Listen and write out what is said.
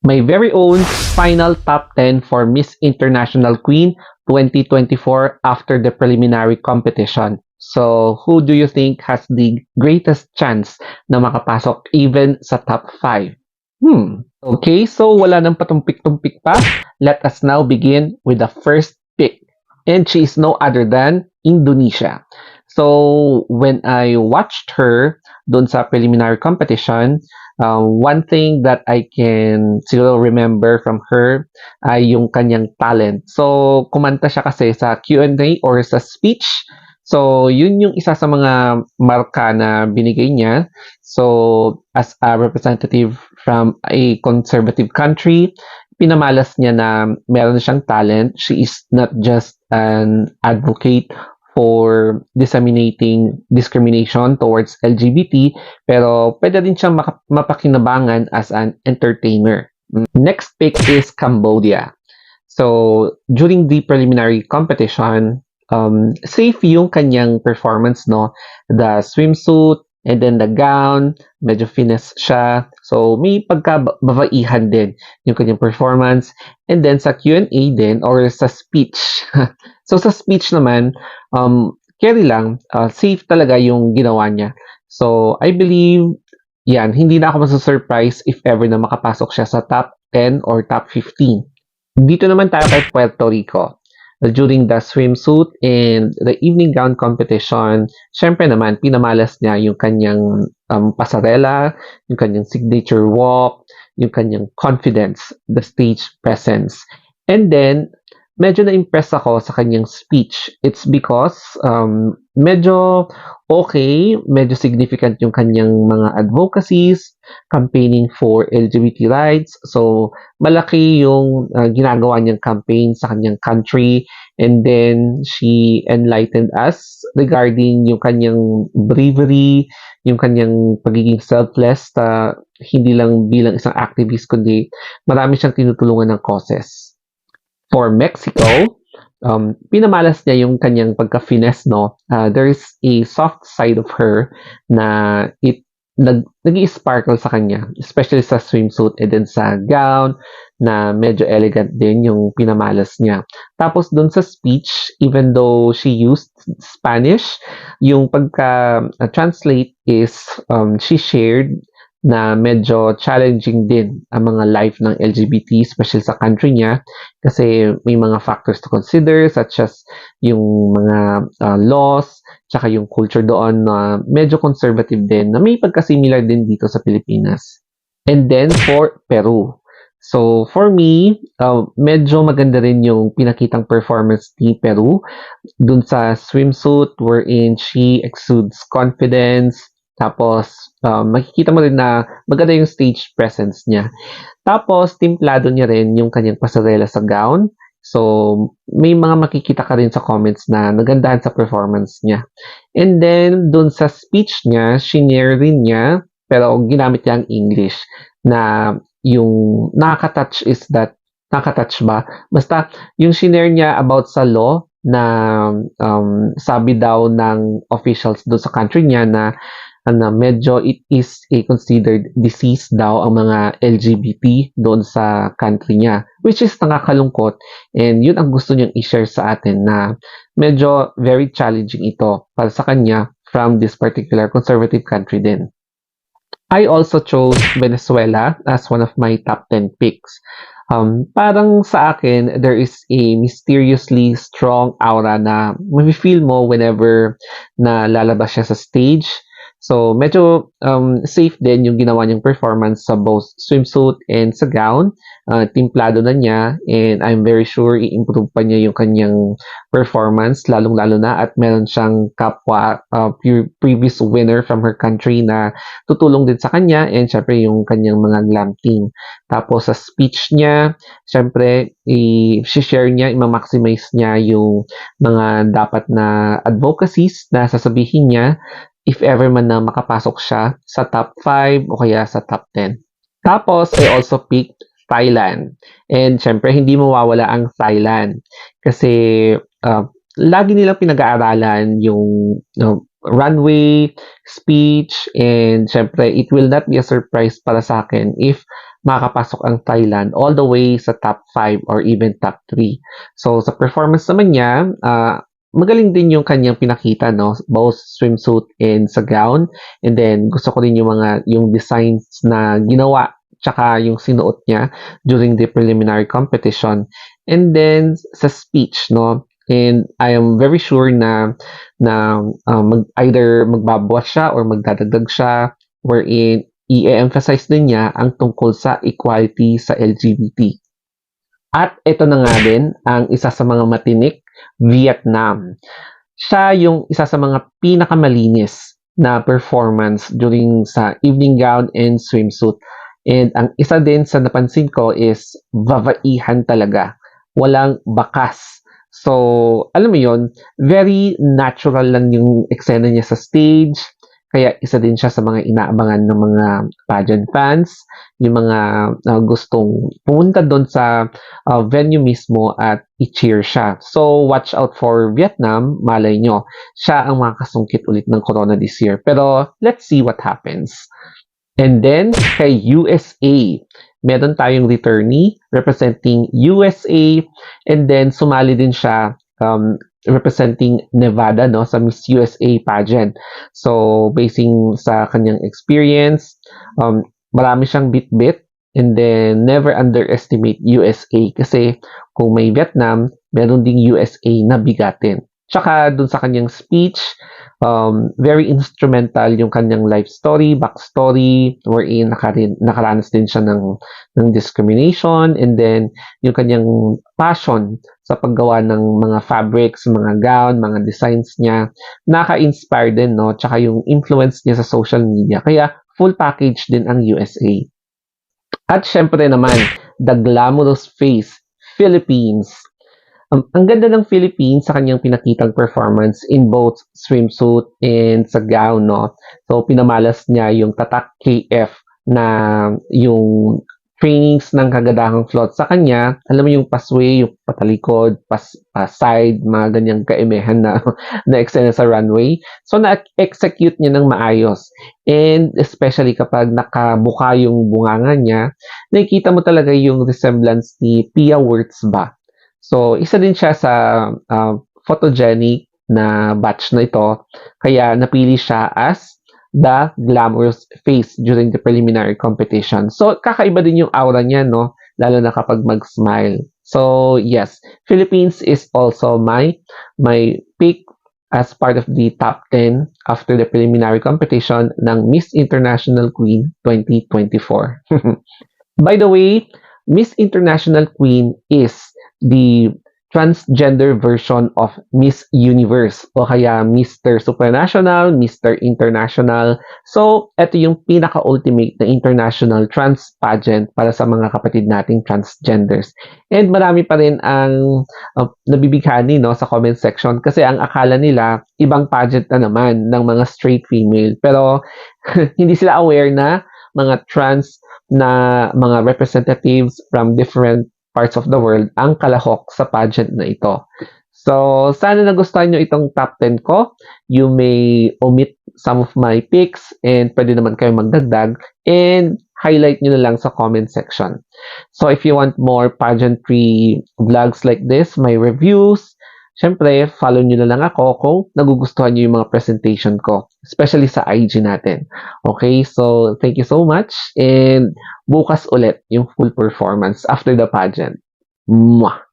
my very own final top 10 for Miss International Queen 2024 after the preliminary competition. So, who do you think has the greatest chance na makapasok even sa top 5? Okay, so wala nang patumpik-tumpik pa. Let us now begin with the first pick. And she is no other than Indonesia. So, when I watched her doon sa preliminary competition, one thing that I can still remember from her ay yung kanyang talent. So, kumanta siya kasi sa Q&A or sa speech. So, yun yung isa sa mga marka na binigay niya. So, as a representative from a conservative country, pinamalas niya na meron siyang talent. She is not just an advocate for disseminating discrimination towards LGBT, pero pwede din siyang mapakinabangan as an entertainer. Next pick is Cambodia. So, during the preliminary competition, safe yung kanyang performance, no? The swimsuit, and then the gown, medyo finesse siya. So, may pagkababaihan din yung kanyang performance. And then, sa Q&A din, or sa speech. So, sa speech naman, carry lang, safe talaga yung ginawa niya. So, I believe, yan, hindi na ako masusurprise if ever na makapasok siya sa top 10 or top 15. Dito naman tayo kay Puerto Rico. During the swimsuit and the evening gown competition, syempre naman, pinamalas niya yung kanyang pasarela, yung kanyang signature walk, yung kanyang confidence, the stage presence. And then, medyo na-impress ako sa kanyang speech. It's because medyo okay, medyo significant yung kanyang mga advocacies, campaigning for LGBT rights. So, malaki yung ginagawa niyang campaign sa kanyang country. And then, she enlightened us regarding yung kanyang bravery, yung kanyang pagiging selfless, hindi lang bilang isang activist, kundi marami siyang tinutulungan ng causes. For Mexico, pinamalas niya yung kanyang pagka-finesse, no? There's a soft side of her na nag-i-sparkle sa kanya, especially sa swimsuit and then sa gown na medyo elegant din yung pinamalas niya. Tapos dun sa speech, even though she used Spanish, yung pagka-translate is she shared na medyo challenging din ang mga life ng LGBT, especially sa country niya, kasi may mga factors to consider such as yung mga laws, tsaka yung culture doon na medyo conservative din, na may pagka-similar din dito sa Pilipinas. And then for Peru. So for me, medyo maganda rin yung pinakitang performance ni Peru dun sa swimsuit wherein she exudes confidence. Tapos, makikita mo rin na maganda yung stage presence niya. Tapos, timplado niya rin yung kanyang pasarela sa gown. So, may mga makikita ka rin sa comments na nagandahan sa performance niya. And then, dun sa speech niya, shinare rin niya, pero ginamit niya ang English, na yung nakaka-touch is that, nakaka-touch ba? Basta, yung shinare niya about sa law, na sabi daw ng officials doon sa country niya na medyo it is a considered disease daw ang mga LGBT doon sa country niya, which is nakakalungkot, and yun ang gusto niyang i-share sa atin na medyo very challenging ito para sa kanya from this particular conservative country din. I also chose Venezuela as one of my top 10 picks. Parang sa akin, there is a mysteriously strong aura na mafe-feel mo whenever na lalabas siya sa stage. So, medyo safe din yung ginawa niyang performance sa both swimsuit and sa gown. Timplado na niya, and I'm very sure i-improve pa niya yung kanyang performance, lalong-lalo na at meron siyang kapwa previous winner from her country na tutulong din sa kanya, and syempre yung kanyang mga glam team. Tapos sa speech niya, syempre i-share niya, i-maximize niya yung mga dapat na advocacies na sasabihin niya if ever man na makapasok siya sa top 5 o kaya sa top 10. Tapos, I also picked Thailand. And syempre, hindi mawawala ang Thailand. Kasi, lagi nilang pinag-aaralan yung runway, speech, and syempre, it will not be a surprise para sa akin if makakapasok ang Thailand all the way sa top 5 or even top 3. So, sa performance naman niya, magaling din yung kanyang pinakita, no? Both swimsuit and sa gown. And then, gusto ko rin yung designs na ginawa tsaka yung sinuot niya during the preliminary competition. And then, sa speech, no? And I am very sure either magbabawas siya or magdadagdag siya wherein i-emphasize din niya ang tungkol sa equality sa LGBT. At ito na nga din ang isa sa mga matinik, Vietnam. Siya yung isa sa mga pinakamalinis na performance during sa evening gown and swimsuit. And ang isa din sa napansin ko is vavaihan talaga. Walang bakas. So, alam mo yon, very natural lang yung eksena niya sa stage. Kaya isa din siya sa mga inaabangan ng mga pageant fans, yung mga gustong pumunta doon sa venue mismo at i-cheer siya. So, watch out for Vietnam. Malay nyo, siya ang makakasungkit ulit ng corona this year. Pero, let's see what happens. And then, kay USA, meron tayong returnee representing USA, and then sumali din siya representing Nevada, no, sa Miss USA pageant. So, basing sa kanyang experience, marami siyang bit-bit, and then never underestimate USA kasi kung may Vietnam, meron ding USA na bigatin. Tsaka dun sa kanyang speech, very instrumental yung kanyang life story, backstory, wherein nakaranas din siya ng discrimination, and then yung kanyang passion sa paggawa ng mga fabrics, mga gown, mga designs niya, naka-inspire din, no? Tsaka yung influence niya sa social media. Kaya full package din ang USA. At syempre naman, the glamorous face, Philippines. Ang ganda ng Philippines sa kanyang pinakitang performance in both swimsuit and sa gown, no? So, pinamalas niya yung tatak KF na yung trainings ng kagandahang float sa kanya. Alam mo yung pasway, yung patalikod, side, mga ganyang kaimehan na, na eksena sa runway. So, na-execute niya ng maayos. And especially kapag nakabuka yung bunganga niya, nakikita mo talaga yung resemblance ni Pia Wurtz ba? So, isa din siya sa photogenic na batch na ito. Kaya napili siya as the glamorous face during the preliminary competition. So, kakaiba din yung aura niya, no? Lalo na kapag mag-smile. So, yes, Philippines is also my pick as part of the top 10 after the preliminary competition ng Miss International Queen 2024. By the way, Miss International Queen is the transgender version of Miss Universe o kaya Mr. Supranational, Mr. International. So, ito yung pinaka-ultimate na international trans pageant para sa mga kapatid nating transgenders. And marami pa rin ang nabibighani, no, sa comment section kasi ang akala nila ibang pageant na naman ng mga straight female. Pero hindi sila aware na mga trans na mga representatives from different parts of the world ang kalahok sa pageant na ito. So, sana nagustuhan nyo itong top 10 ko. You may omit some of my picks and pwede naman kayo magdagdag and highlight nyo na lang sa comment section. So, if you want more pageantry vlogs like this, my reviews, syempre, follow nyo na lang ako kung nagugustuhan nyo yung mga presentation ko, especially sa IG natin. Okay, so thank you so much and bukas ulit yung full performance after the pageant. Mwah!